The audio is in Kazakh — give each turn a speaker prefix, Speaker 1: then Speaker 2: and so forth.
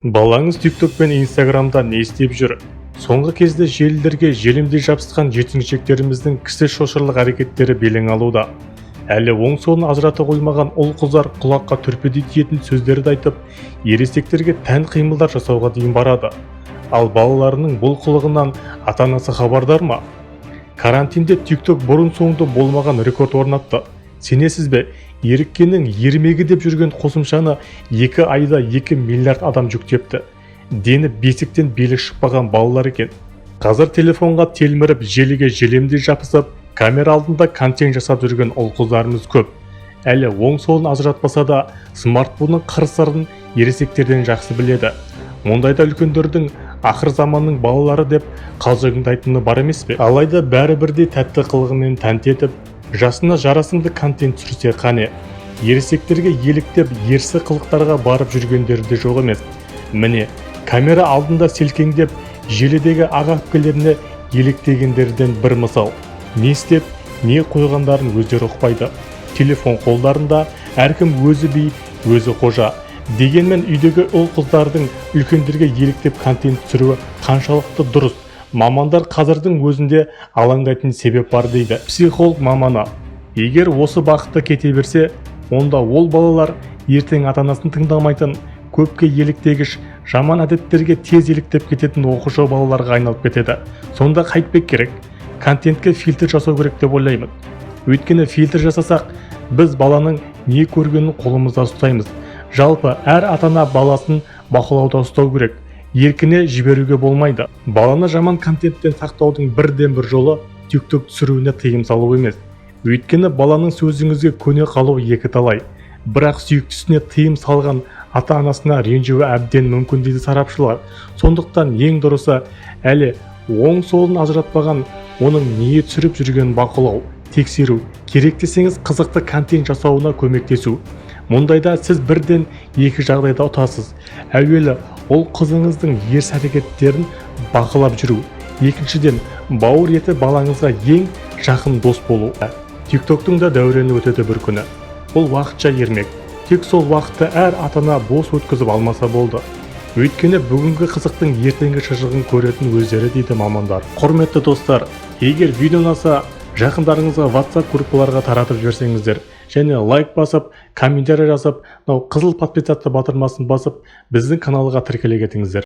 Speaker 1: Балаңыз TikTok пен Instagram'да не істеп жүр? Соңғы кезде желілерге желімдей жабысқан жеткіншектеріміздің кісі шошырлық әрекеттері белең алуда. Әлі оң-солын ажырата қоймаған ұл-қыздар құлаққа түрпідей тиетін сөздерді айтып, ересектерге тән қимылдар жасауға дейін барады. Ал балаларының бұл қылығынан ата-анасы хабардар ма? Карантинде TikTok бұрын-соңды болмаған рекорд орнатты. Сенесіз бе? Еріккеннің ермегі деп жүрген қосымшаны 2 айда 2 миллиард адам жүктепті. Дені бесіктен белі шықпаған балалар екен. Қазір телефонға телміріп, желіге желемдей жапысып, камера алдында контент жасап жүрген ұл-қыздарымыз көп. Әлі оң-солын ажыратпаса да, смартфонның қыр-сырын ересектерден жақсы біледі. Мұндайда үлкендердің ақыр заманның балалары деп қалжыңдайтыны бар емес пе? Алайда бәрі бірдей тәтті қылығымен тәнті етіп, жасына жарасымды контент түсірсе қане, ересектерге еліктеп ерсі қылықтарға барып жүргендері де жоқ емес. Міне, камера алдында селкеңдеп, желідегі аға әпкелеріне еліктегендерден бір мысал. Не істеп, не қойғандарын өздері ұқпайды. Телефон қолдарында, әркім өзі би, өзі қожа. Дегенмен үйдегі ұл-қыздардың үлкендерге еліктеп контент түсіруі қаншалықты дұрыс? Мамандар қазірдің өзінде алаңдайтын себеп бар дейді психолог маманы. Егер осы бағытта кете берсе, онда ол балалар ертең ата-анасын тыңдамайтын, көпке еліктегіш, жаман әдеттерге тез еліктеп кететін оқушы балаларға айналып кетеді. Сонда қайтпек керек? Контентке фильтр жасау керек деп ойлаймын. Өйткені фильтр жасасақ, біз баланың не көргенін қолымызда ұстаймыз. Жалпы әр ата-ана баласын бақылауда ұстау керек. Еркіне жіберуге болмайды. Баланы жаман контенттен сақтаудың бірден бір жолы TikTok түсіруіне тыйым салу емес. Өйткені баланың сөзіңізге көне қалу екі талай. Бірақ сүйіктісіне тыйым салған ата-анасына ренжуі әбден мүмкін дейді сарапшылар. Сондықтан ең дұрысы әлі оң-солын ажыратпаған, оның не түсіріп жүргенін бақылау, тексеру, керек десеңіз қызықты контент жасауына көмектесу. Мұндайда сіз бірден екі жағдайда ұтасыз. Әуелі ол қызыңыздың ерс әрекеттерін бақылап жүру. Екіншіден, бауыр еті балаңызға ең жақын дос болу. TikTok-тың да дәурені өтеді бір күні. Бұл уақытша ермек. Тек сол уақытты әр ата-ана бос өткізіп алмаса болды. Өйткені бүгінгі қызықтың ертеңгі шыжығын көретін өздері дейді мамандар. Құрметті достар, егер видео ұнаса, жақындарыңызға WhatsApp группаларға таратып жіберсеңіздер, және лайк басып, комментарий жазып, қызыл подписаться батырмасын басып, біздің каналға тіркеле кетіңіздер.